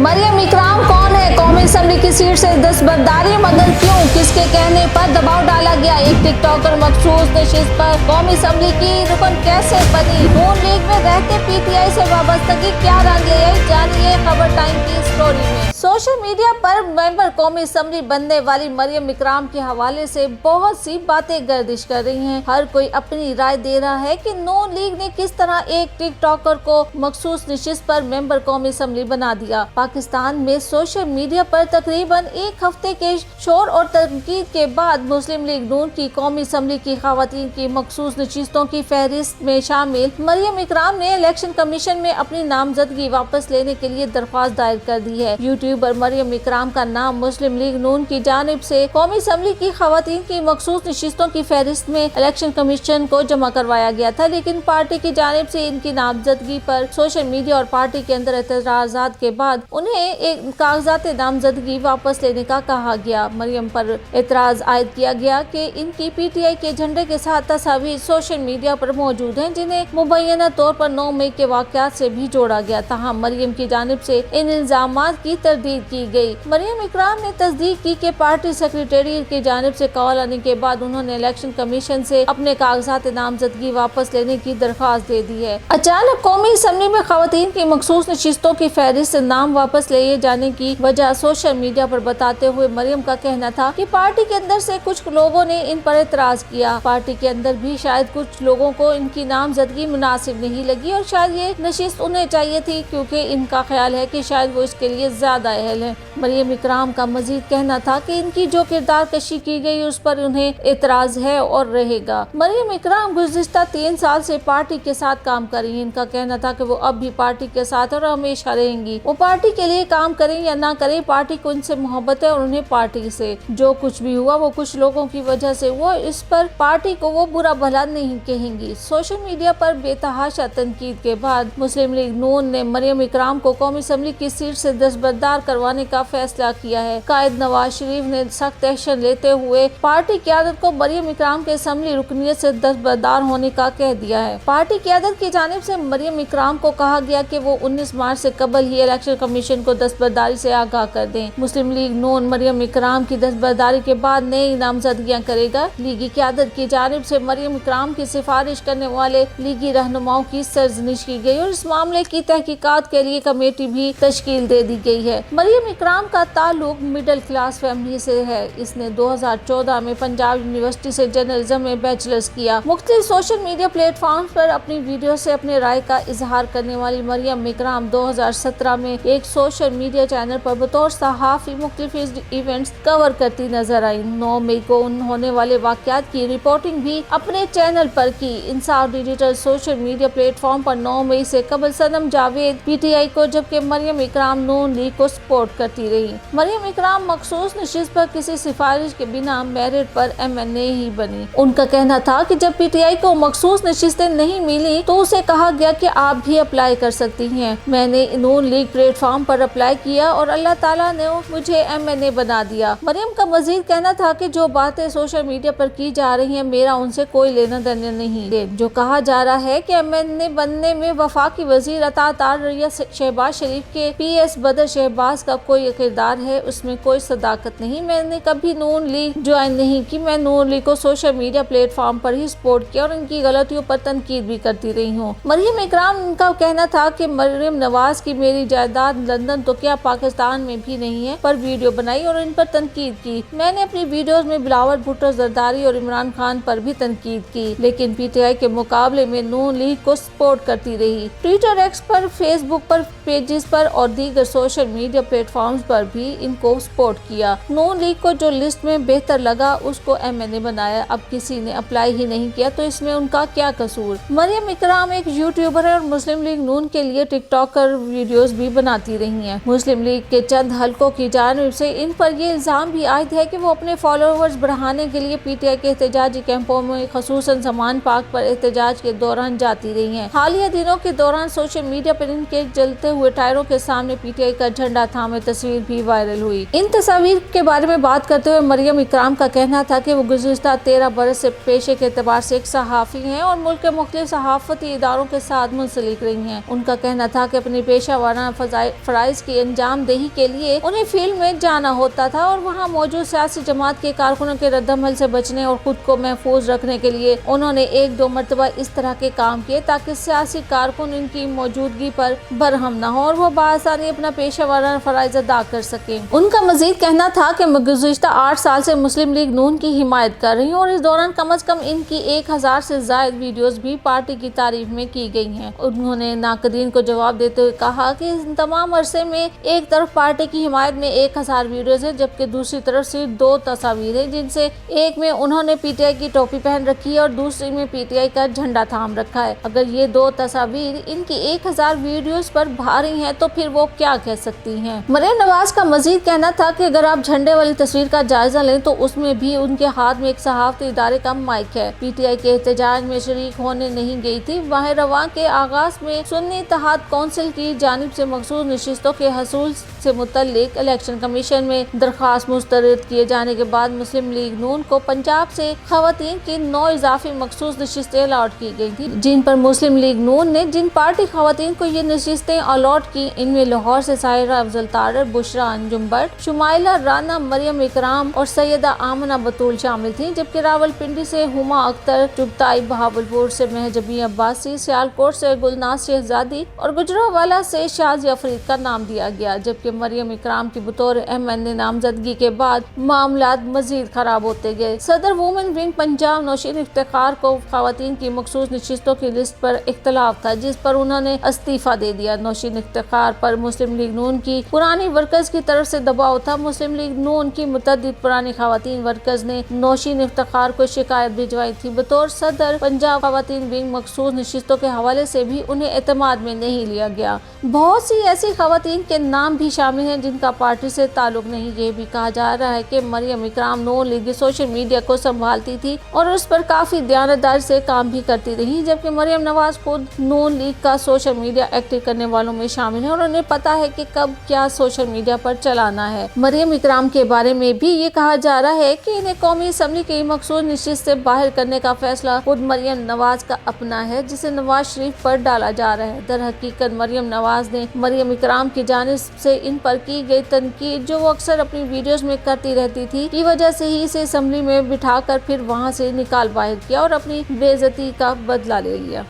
मरियम इकराम कौन है? कौमी असम्बली की सीट से दस्तबरदारी, मगर क्यों? किसके कहने पर दबाव डाला गया? एक टिकटॉकर मखसूस नशिस्त पर कौमी असम्बली की रुकन कैसे बनी? नून लीग में रहते पीटीआई से वाबस्तगी क्या रंग ले आई? जानिए खबर टाइम की स्टोरी में। सोशल मीडिया पर मेंबर कौमी असम्बली बनने वाली मरियम इकराम के हवाले से बहुत सी बातें गर्दिश कर रही हैं। हर कोई अपनी राय दे रहा है कि नून लीग ने किस तरह एक टिकटॉकर को मखसूस नशिस्त पर मेंबर कौमी असम्बली बना दिया। पाकिस्तान में सोशल मीडिया पर तकरीबन एक हफ्ते के शोर और तनकीद के बाद मुस्लिम लीग नून की कौमी असम्बली की खवातीन की मखसूस नशिस्तों की फहरिस्त में शामिल मरियम इकराम ने इलेक्शन कमीशन में अपनी नामजदगी वापस लेने के लिए दरख्वास्त दायर कर दी है। यूट्यूबर मरियम इकराम का नाम मुस्लिम लीग नून की जानिब से कौमी असम्बली की खवातीन की मखसूस नशिस्तों की फहरिस्त में इलेक्शन कमीशन को जमा करवाया गया था, लेकिन पार्टी की जानिब से इनकी नामजदगी पर सोशल मीडिया और पार्टी के अंदर एतराज़ात के बाद उन्हें एक कागजात नामजदगी वापस लेने का कहा गया। मरियम पर एतराज आयद किया गया कि इनकी पीटीआई के झंडे के साथ तस्वीर सोशल मीडिया पर मौजूद हैं, जिन्हें मुबैना तौर पर 9 मई के वाक़यात से भी जोड़ा गया। तहां मरियम की जानिब से इन इल्जामात की तरदीद की गई। मरियम इकराम ने तस्दीक की कि पार्टी सेक्रेटेरिएट की जानिब से कॉल आने के बाद उन्होंने इलेक्शन कमीशन से अपने कागजात नामजदगी वापस लेने की दरख्वास्त दे दी है। अचानक कौमी असम्बली में खवातीन की मखसूस नशिस्तों की फहरिस्त से नाम वापस लिए जाने की वजह सोशल मीडिया पर बताते हुए मरियम का कहना था कि पार्टी के अंदर से कुछ लोगों ने इन पर एतराज किया। पार्टी के अंदर भी शायद कुछ लोगों को इनकी नामजदगी मुनासिब नहीं लगी और शायद ये नशिस्त उन्हें चाहिए थी, क्योंकि इनका ख्याल है कि शायद वो इसके लिए ज्यादा अहल है। मरियम इकराम का मजीद कहना था कि इनकी जो किरदार कशी की गई उस पर उन्हें एतराज है और रहेगा। मरियम इकराम गुज़िश्ता 3 साल से पार्टी के साथ काम कर रही हैं। इनका कहना था कि वो अब भी पार्टी के साथ और हमेशा रहेंगी। वो पार्टी के लिए काम करें या ना करें, पार्टी को इनसे मोहब्बत है और उन्हें पार्टी से जो कुछ भी हुआ वो कुछ लोगों की वजह से, वो इस पर पार्टी को वो बुरा भला नहीं कहेंगी। सोशल मीडिया पर बेतहाशा तनकीद के बाद मुस्लिम लीग नून ने मरियम इकराम को कौमी असम्बली की सीट से दस्तबरदार करवाने का फैसला किया है। कायद नवाज शरीफ ने सख्त एक्शन लेते हुए पार्टी क़यादत को मरियम इकराम के असम्बली रुकनियत से दस्तबरदार होने का कह दिया है। पार्टी क़यादत की जानिब से मरियम इकराम को कहा गया कि वो 19 मार्च से कबल ही इलेक्शन कमीशन को दस्तबरदारी से आगाह कर दें। मुस्लिम लीग नून मरियम इकराम की दस्तबरदारी के बाद नई नामजदगियां करेगा। लीगी क़यादत की जानिब से मरियम इकराम की सिफारिश करने वाले लीगी रहनुमाओं की सरजनिश की गई और इस मामले की तहकीकात के लिए कमेटी भी तश्कील दे दी गई है। मरियम इकराम का ताल्लुक मिडिल क्लास फैमिली से है। इसने 2014 में पंजाब यूनिवर्सिटी से जर्नलिज्म में बैचलर्स किया। मुख्तलिफ सोशल मीडिया प्लेटफॉर्म पर अपनी वीडियो से अपने राय का इजहार करने वाली मरियम इकराम 2017 में एक सोशल मीडिया चैनल पर बतौर सहाफ़ी मुख्तलिफ इवेंट्स कवर करती नजर आई। 9 मई को होने वाले वाक़यात की रिपोर्टिंग भी अपने चैनल पर की। इंसाफ डिजिटल सोशल मीडिया प्लेटफॉर्म पर 9 मई से कबल सनम जावेद पीटीआई को, जबकि मरियम इकराम नून लीग को सपोर्ट करती रही। मरियम इकराम मखसूस नशिस्त पर किसी सिफारिश के बिना मेरिट पर MNA ही बनी। उनका कहना था कि जब पीटीआई को मखसूस नशिस्तें नहीं मिली तो उसे कहा गया कि आप भी अप्लाई कर सकती हैं। मैंने नून लीग प्लेटफॉर्म पर अप्लाई किया और अल्लाह ताला ने मुझे MNA बना दिया। मरियम का मजीद कहना था कि जो बातें सोशल मीडिया पर की जा रही हैं, मेरा उनसे कोई लेना देना नहीं है। जो कहा जा रहा है कि MNA बनने में वफाकी वजीर अतातार या शहबाज शरीफ के PS बदर शहबाज का कोई किरदार है, उसमें कोई सदाकत नहीं। मैंने कभी नून लीग ज्वाइन नहीं की। मैं नून लीग को सोशल मीडिया प्लेटफॉर्म पर ही सपोर्ट किया और इनकी गलतियों पर तनकीद भी करती रही हूँ। मरियम इकराम का कहना था कि मरियम नवाज की मेरी जायदाद लंदन तो क्या पाकिस्तान में भी नहीं है पर वीडियो बनाई और इन पर तनकीद की। मैंने अपनी वीडियोस में बिलावल भुट्टो जरदारी और इमरान खान पर भी तनकीद की, लेकिन पीटीआई के मुकाबले में नून लीग को सपोर्ट करती रही। ट्विटर, एक्स पर, फेसबुक पर पेजेस पर और दीगर सोशल मीडिया प्लेटफॉर्म्स पर भी इनको सपोर्ट किया। नून लीग को जो लिस्ट में बेहतर लगा उसको MNA बनाया। अब किसी ने अप्लाई ही नहीं किया तो इसमें उनका क्या कसूर। मरियम इकराम एक यूट्यूबर है और मुस्लिम लीग नून के लिए टिकटॉकर वीडियोस भी बनाती रही हैं। मुस्लिम लीग के चंद हलकों की जानिब से इन पर ये इल्जाम भी आयद है कि वो अपने फॉलोअर्स बढ़ाने के लिए पीटीआई के एहतजाजी कैंपों में खसूसन समान पार्क पर एहतजाज के दौरान जाती रही हैं। हालिया दिनों के दौरान सोशल मीडिया पर इनके जलते हुए टायरों के सामने पीटीआई का झंडा था नामी तस्वीर भी वायरल हुई। इन तस्वीर के बारे में बात करते हुए मरियम इकराम का कहना था कि वो गुज़िश्ता 13 बरस से पेशे के एतबार से एक सहाफ़ी हैं और मुल्क के मुख्तलिफ सहाफ़ती इदारों के साथ मुंसलिक रही हैं। उनका कहना था कि अपनी पेशा वाराना फ़राइज़ की अंजाम दही के लिए उन्हें फील्ड में जाना होता था और वहाँ मौजूद सियासी जमात के कारकुनों के रद्दअमल से बचने और खुद को महफूज रखने के लिए उन्होंने 1-2 मरतबा इस तरह के काम किए ताकि सियासी कारकुन इनकी मौजूदगी पर बरहम न हो और वो बआसानी अपना पेशा वाराना फ़राइज़ अदा कर सके। उनका मजीद कहना था कि गुज़िश्ता 8 साल से मुस्लिम लीग नून की हिमायत कर रही हूँ और इस दौरान कम अज कम इनकी 1000 से ज़ायद वीडियोस भी पार्टी की तारीफ में की गई हैं। उन्होंने नाकदीन को जवाब देते हुए कहा कि इस तमाम अरसे में एक तरफ पार्टी की हिमायत में 1000 वीडियोस है जबकि दूसरी तरफ सिर्फ 2 तस्वीर है, जिनसे एक में उन्होंने पीटीआई की टोपी पहन रखी है और दूसरी में पीटीआई का झंडा थाम रखा है। अगर ये 2 तस्वीर इनकी 1000 वीडियोस पर भारी हैं तो फिर वो क्या कह सकती हैं। मरियम नवाज का मजीद कहना था कि अगर आप झंडे वाली तस्वीर का जायजा लें तो उसमें भी उनके हाथ में एक सहाफती इदारे का माइक है। पीटीआई के एहतजाज में शरीक होने नहीं गई थी। माह रवां के आगाज में सुन्नी इत्तेहाद कौंसिल की जानिब से मखसूस नशिस्तों के हसूल से मुतल्लिक इलेक्शन कमीशन में दरख्वास्त मुस्तरद किए जाने के बाद मुस्लिम लीग नून को पंजाब से खवातीन की 9 इजाफी मखसूस नशिस्तें अलॉट की गई थी, जिन पर मुस्लिम लीग नून ने जिन पार्टी खवातीन को ये नशिस्तें अलॉट की इनमें लाहौर से साहिरा अफजल तारर, बुशरा अंजुम भट्ट, शुमाइला राना, मरियम इकराम और सैयदा आमना बतूल शामिल थी, जबकि रावलपिंडी से हुमा अख्तर, चुगताई, बहावलपुर से महजबी अब्बासी, सियालकोट से गुलनाज शहजादी और गुजरावाला से शाजिया फरीद का नाम दिया गया। जबकि मरियम इकराम की बतौर MNA नामजदगी के बाद मामलात मजीद खराब होते गए। सदर वुमेन विंग पंजाब नौशीन इफ्तिखार को खवातीन की मखसूस नशिस्तों की लिस्ट पर इख्तलाफ था, जिस पर उन्होंने इस्तीफा दे दिया। नौशीन इफ्तिखार पर मुस्लिम लीग नून की पुरानी वर्कर्स की तरफ से दबाव था। मुस्लिम लीग नून की मुतअद्दिद पुरानी खवातीन वर्कर्स ने नौशीन इफ्तिखार को शिकायत भिजवाई थी। बतौर सदर पंजाब खवातीन विंग मखसूस नशिस्तों के हवाले से भी उन्हें एतमाद में नहीं लिया गया। बहुत सी ऐसी खवातीन के नाम भी शामिल हैं जिनका पार्टी से ताल्लुक नहीं। ये भी कहा जा रहा है कि मरियम इकराम नून लीग सोशल मीडिया को संभालती थी और उस पर काफी दयानतदारी से काम भी करती रही, जबकि मरियम नवाज खुद नून लीग का सोशल मीडिया एक्टिव करने वालों में शामिल है और उन्हें पता है कि कब क्या सोशल मीडिया पर चलाना है। मरियम इकराम के बारे में भी ये कहा जा रहा है कि इन्हें कौमी असम्बली की मखसूस नशिस्त से बाहर करने का फैसला खुद मरियम नवाज का अपना है, जिसे नवाज शरीफ पर डाला जा रहा है। दर हकीकत मरियम नवाज ने मरियम इकराम की जानिब से इन पर की गई तनकीद, जो वो अक्सर अपनी वीडियोस में करती रहती थी, की वजह से ही इसे असम्बली में बिठाकर फिर वहां से निकाल बाहर किया और अपनी बेइज्जती का बदला ले लिया।